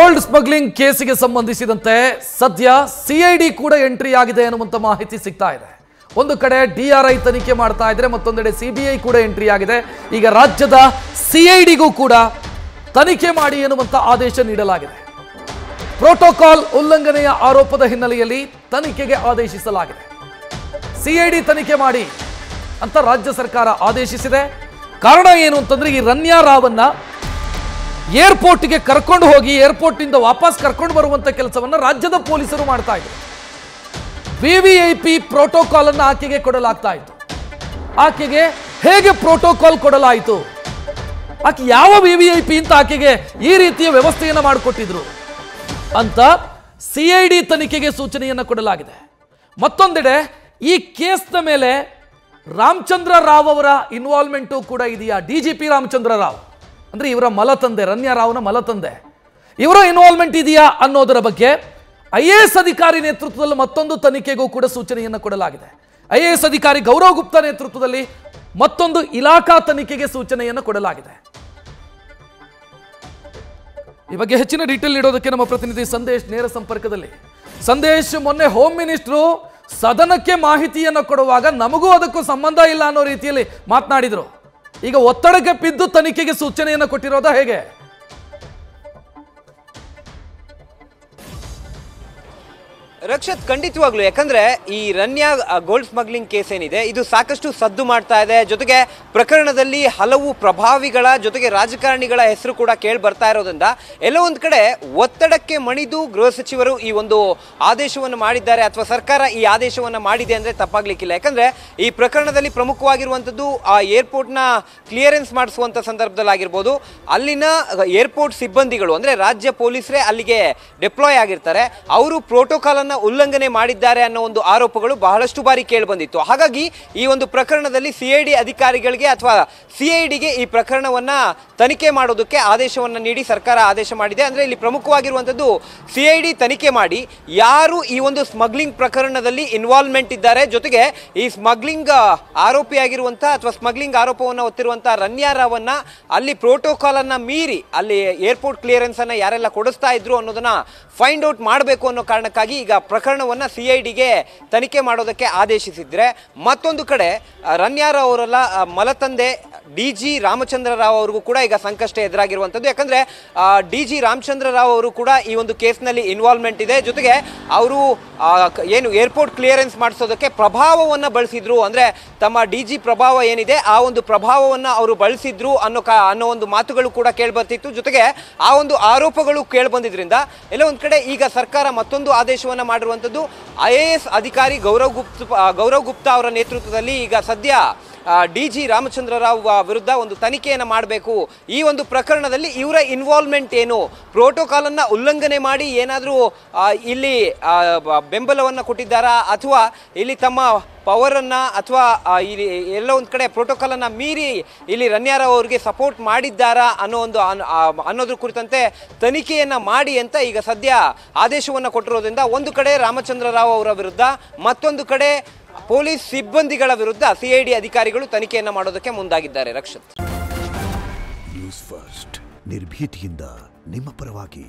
Gold smuggling ಕೇಸಿಗೆ ಸಂಬಂಧಿಸಿದಂತೆ ಸದ್ಯ CID ಕೂಡ ಎಂಟ್ರಿ ಆಗಿದೆ ಅನ್ನುವಂತ ಮಾಹಿತಿ ಸಿಗ್ತಾ ಇದೆ. ಒಂದು ಕಡೆ ಡಿಆರ್ಐ ತನಿಖೆ ಮಾಡ್ತಾ ಇದ್ರೆ, ಮತ್ತೊಂದೆಡೆ ಸಿಬಿಐ ಕೂಡ ಎಂಟ್ರಿ ಆಗಿದೆ. ಈಗ ರಾಜ್ಯದ ಸಿಐಡಿಗೂ ಕೂಡ ತನಿಖೆ ಮಾಡಿ ಎನ್ನುವಂತ ಆದೇಶ ನೀಡಲಾಗಿದೆ. ಪ್ರೋಟೋಕಾಲ್ ಉಲ್ಲಂಘನೆಯ ಆರೋಪದ ಹಿನ್ನೆಲೆಯಲ್ಲಿ ತನಿಖೆಗೆ ಆದೇಶಿಸಲಾಗಿದೆ. ಸಿಐಡಿ ತನಿಖೆ ಮಾಡಿ ಅಂತ ರಾಜ್ಯ ಸರ್ಕಾರ ಆದೇಶಿಸಿದೆ. ಕಾರಣ ಏನು ಅಂತಂದ್ರೆ, ಈ ರನ್ಯಾ ರಾವನ್ನ ಏರ್ಪೋರ್ಟ್ಗೆ ಕರ್ಕೊಂಡು ಹೋಗಿ ಏರ್ಪೋರ್ಟ್ನಿಂದ ವಾಪಸ್ ಕರ್ಕೊಂಡು ಬರುವಂತ ಕೆಲಸವನ್ನ ರಾಜ್ಯದ ಪೊಲೀಸರು ಮಾಡ್ತಾ ಇದ್ರು. ವಿವಿಐಪಿ ಪ್ರೋಟೋಕಾಲ್ ಅನ್ನು ಆಕೆಗೆ ಕೊಡಲಾಗ್ತಾ ಇತ್ತು. ಆಕೆಗೆ ಹೇಗೆ ಪ್ರೋಟೋಕಾಲ್ ಕೊಡಲಾಯಿತು, ಆಕೆ ಯಾವ ವಿವಿಐಪಿ ಅಂತ ಆಕೆಗೆ ಈ ರೀತಿಯ ವ್ಯವಸ್ಥೆಯನ್ನು ಮಾಡಿಕೊಟ್ಟಿದ್ರು ಅಂತ ಸಿಐಡಿ ತನಿಖೆಗೆ ಸೂಚನೆಯನ್ನು ಕೊಡಲಾಗಿದೆ. ಮತ್ತೊಂದೆಡೆ ಈ ಕೇಸ್ನ ಮೇಲೆ ರಾಮಚಂದ್ರ ರಾವ್ ಅವರ ಇನ್ವಾಲ್ವ್ಮೆಂಟು ಕೂಡ ಇದೆಯಾ? ಡಿಜಿಪಿ ರಾಮಚಂದ್ರ ರಾವ್ ಅಂದ್ರೆ ಇವರ ಮಲತಂದೆ, ರನ್ಯಾ ರಾವ್ನ ಮಲತಂದೆ, ಇವರ ಇನ್ವಾಲ್ವ್ಮೆಂಟ್ ಇದೆಯಾ ಅನ್ನೋದರ ಬಗ್ಗೆ ಐಎಎಸ್ ಅಧಿಕಾರಿ ನೇತೃತ್ವದಲ್ಲಿ ಮತ್ತೊಂದು ತನಿಖೆಗೂ ಕೂಡ ಸೂಚನೆಯನ್ನು ಕೊಡಲಾಗಿದೆ. ಐಎಎಸ್ ಅಧಿಕಾರಿ ಗೌರವ್ ಗುಪ್ತಾ ನೇತೃತ್ವದಲ್ಲಿ ಮತ್ತೊಂದು ಇಲಾಖಾ ತನಿಖೆಗೆ ಸೂಚನೆಯನ್ನು ಕೊಡಲಾಗಿದೆ. ಈ ಬಗ್ಗೆ ಹೆಚ್ಚಿನ ಡೀಟೇಲ್ ನೀಡೋದಕ್ಕೆ ನಮ್ಮ ಪ್ರತಿನಿಧಿ ಸಂದೇಶ್ ನೇರ ಸಂಪರ್ಕದಲ್ಲಿ. ಸಂದೇಶ್, ಮೊನ್ನೆ ಹೋಮ್ ಮಿನಿಸ್ಟ್ರು ಸದನಕ್ಕೆ ಮಾಹಿತಿಯನ್ನು ಕೊಡುವಾಗ ನಮಗೂ ಅದಕ್ಕೂ ಸಂಬಂಧ ಇಲ್ಲ ಅನ್ನೋ ರೀತಿಯಲ್ಲಿ ಮಾತನಾಡಿದ್ರು. ಈಗ ಒತ್ತಡಕ್ಕೆ ಬಿದ್ದು ತನಿಖೆಗೆ ಸೂಚನೆಯನ್ನು ಕೊಟ್ಟಿರೋದಾ ಹೇಗೆ? ರಕ್ಷತ್, ಖಂಡಿತವಾಗ್ಲು. ಯಾಕಂದ್ರೆ ಈ ರನ್ಯಾ ಗೋಲ್ಡ್ ಸ್ಮಗ್ಲಿಂಗ್ ಕೇಸ್ ಏನಿದೆ ಇದು ಸಾಕಷ್ಟು ಸದ್ದು ಮಾಡ್ತಾ ಇದೆ. ಜೊತೆಗೆ ಪ್ರಕರಣದಲ್ಲಿ ಹಲವು ಪ್ರಭಾವಿಗಳ ಜೊತೆಗೆ ರಾಜಕಾರಣಿಗಳ ಹೆಸರು ಕೂಡ ಕೇಳಿ ಬರ್ತಾ ಇರೋದ್ರಿಂದ ಎಲ್ಲೋ ಒಂದ್ ಕಡೆ ಒತ್ತಡಕ್ಕೆ ಮಣಿದು ಗೃಹ ಸಚಿವರು ಈ ಒಂದು ಆದೇಶವನ್ನು ಮಾಡಿದ್ದಾರೆ, ಅಥವಾ ಸರ್ಕಾರ ಈ ಆದೇಶವನ್ನು ಮಾಡಿದೆ ಅಂದ್ರೆ ತಪ್ಪಾಗ್ಲಿಕ್ಕಿಲ್ಲ. ಯಾಕಂದ್ರೆ ಈ ಪ್ರಕರಣದಲ್ಲಿ ಪ್ರಮುಖವಾಗಿರುವಂತದ್ದು ಆ ಏರ್ಪೋರ್ಟ್ ನ ಕ್ಲಿಯರೆನ್ಸ್ ಮಾಡಿಸುವಂತ ಸಂದರ್ಭದಲ್ಲಿ ಆಗಿರ್ಬೋದು, ಅಲ್ಲಿನ ಏರ್ಪೋರ್ಟ್ ಸಿಬ್ಬಂದಿಗಳು ಅಂದ್ರೆ ರಾಜ್ಯ ಪೊಲೀಸರೇ ಅಲ್ಲಿಗೆ ಡಿಪ್ಲಾಯ್ ಆಗಿರ್ತಾರೆ, ಅವರು ಪ್ರೋಟೋಕಾಲ್ ಅನ್ನ ಉಲ್ಲಂಘನೆ ಮಾಡಿದ್ದಾರೆ ಅನ್ನೋ ಒಂದು ಆರೋಪಗಳು ಬಹಳಷ್ಟು ಬಾರಿ ಕೇಳಿ ಬಂದಿತ್ತು. ಹಾಗಾಗಿ ಈ ಒಂದು ಪ್ರಕರಣದಲ್ಲಿ ಸಿಐಡಿ ಅಧಿಕಾರಿಗಳಿಗೆ ಅಥವಾ ಸಿಐಡಿಗೆ ಈ ಪ್ರಕರಣವನ್ನ ತನಿಖೆ ಮಾಡೋದಕ್ಕೆ ಆದೇಶವನ್ನ ನೀಡಿ ಸರ್ಕಾರ ಆದೇಶ ಮಾಡಿದೆ. ಅಂದ್ರೆ ಇಲ್ಲಿ ಪ್ರಮುಖವಾಗಿರುವಂತದ್ದು ಸಿಐಡಿ ತನಿಖೆ ಮಾಡಿ ಯಾರು ಈ ಒಂದು ಸ್ಮಗ್ಲಿಂಗ್ ಪ್ರಕರಣದಲ್ಲಿ ಇನ್ವಾಲ್ವ್ಮೆಂಟ್ ಇದ್ದಾರೆ, ಜೊತೆಗೆ ಈ ಸ್ಮಗ್ಲಿಂಗ್ ಆರೋಪಿಯಾಗಿರುವಂತಹ ಅಥವಾ ಸ್ಮಗ್ಲಿಂಗ್ ಆರೋಪವನ್ನು ಹೊತ್ತಿರುವಂತಹ ರನ್ಯಾ ರಾವನ್ನ ಅಲ್ಲಿ ಪ್ರೋಟೋಕಾಲ್ ಅನ್ನ ಮೀರಿ ಅಲ್ಲಿ ಏರ್ಪೋರ್ಟ್ ಕ್ಲಿಯರೆನ್ಸ್ ಅನ್ನ ಯಾರೆಲ್ಲ ಕೊಡಿಸ್ತಾ ಇದ್ರು ಅನ್ನೋದನ್ನ ಫೈಂಡ್ ಔಟ್ ಮಾಡಬೇಕು ಅನ್ನೋ ಕಾರಣಕ್ಕಾಗಿ ಈಗ ಪ್ರಕರಣವನ್ನ ಸಿಐಡಿಗೆ ತನಿಖೆ ಮಾಡೋದಕ್ಕೆ ಆದೇಶಿಸಿದ್ರೆ, ಮತ್ತೊಂದು ಕಡೆ ರನ್ಯಾ ರಾವ್ ಅವರೆಲ್ಲ ಮಲತಂದೆ ಡಿಜಿ ರಾಮಚಂದ್ರ ರಾವ್ ಅವ್ರಿಗೂ ಕೂಡ ಈಗ ಸಂಕಷ್ಟ ಎದುರಾಗಿರುವಂಥದ್ದು. ಯಾಕಂದ್ರೆ ಡಿಜಿ ರಾಮಚಂದ್ರ ರಾವ್ ಅವರು ಕೂಡ ಈ ಒಂದು ಕೇಸ್ನಲ್ಲಿ ಇನ್ವಾಲ್ವ್ಮೆಂಟ್ ಇದೆ. ಜೊತೆಗೆ ಅವರು ಏನು ಏರ್ಪೋರ್ಟ್ ಕ್ಲಿಯರೆನ್ಸ್ ಮಾಡಿಸೋದಕ್ಕೆ ಪ್ರಭಾವವನ್ನು ಬಳಸಿದ್ರು, ಅಂದ್ರೆ ತಮ್ಮ ಡಿಜಿ ಪ್ರಭಾವ ಏನಿದೆ ಆ ಒಂದು ಪ್ರಭಾವವನ್ನು ಅವರು ಬಳಸಿದ್ರು ಅನ್ನೋ ಒಂದು ಮಾತುಗಳು ಕೂಡ ಕೇಳ್ಬರ್ತಿತ್ತು. ಜೊತೆಗೆ ಆ ಒಂದು ಆರೋಪಗಳು ಕೇಳ್ಬಂದಿದ್ರಿಂದ ಎಲ್ಲ ಒಂದ್ ಕಡೆ ಈಗ ಸರ್ಕಾರ ಮತ್ತೊಂದು ಆದೇಶವನ್ನು ಮಾಡಿರುವಂಥದ್ದು. ಐಎಎಸ್ ಅಧಿಕಾರಿ ಗೌರವ್ ಗುಪ್ತಾ ಅವರ ನೇತೃತ್ವದಲ್ಲಿ ಈಗ ಸದ್ಯ ಡಿಜಿ ರಾಮಚಂದ್ರ ರಾವ್ ವಿರುದ್ಧ ಒಂದು ತನಿಖೆಯನ್ನು ಮಾಡಬೇಕು. ಈ ಒಂದು ಪ್ರಕರಣದಲ್ಲಿ ಇವರ ಇನ್ವಾಲ್ವ್ಮೆಂಟ್ ಏನು, ಪ್ರೋಟೋಕಾಲ್ ಅನ್ನ ಉಲ್ಲಂಘನೆ ಮಾಡಿ ಏನಾದರೂ ಇಲ್ಲಿ ಬೆಂಬಲವನ್ನು ಕೊಟ್ಟಿದ್ದಾರಾ, ಅಥವಾ ಇಲ್ಲಿ ತಮ್ಮ ಪವರ್ ಅನ್ನ ಅಥವಾ ಇಲ್ಲಿ ಎಲ್ಲೋ ಒಂದು ಕಡೆ ಪ್ರೋಟೋಕಾಲ್ ಅನ್ನ ಮೀರಿ ಇಲ್ಲಿ ರನ್ಯಾ ರಾವ್ ಅವರಿಗೆ ಸಪೋರ್ಟ್ ಮಾಡಿದ್ದಾರಾ ಅನ್ನೋದ್ರ ಕುರಿತಂತೆ ತನಿಖೆಯನ್ನ ಮಾಡಿ ಅಂತ ಈಗ ಸದ್ಯ ಆದೇಶವನ್ನು ಕೊಟ್ಟಿರೋದ್ರಿಂದ ಒಂದು ಕಡೆ ರಾಮಚಂದ್ರ ರಾವ್ ಅವರ ವಿರುದ್ಧ, ಮತ್ತೊಂದು ಕಡೆ ಪೊಲೀಸ್ ಸಿಬ್ಬಂದಿಗಳ ವಿರುದ್ಧ ಸಿಐಡಿ ಅಧಿಕಾರಿಗಳು ತನಿಖೆಯನ್ನ ಮಾಡೋದಕ್ಕೆ ಮುಂದಾಗಿದ್ದಾರೆ. ರಕ್ಷತ್, ನ್ಯೂಸ್ ಫಸ್ಟ್, ನಿರ್ಭೀತಿಯಿಂದ ನಿಮ್ಮ ಪರವಾಗಿ.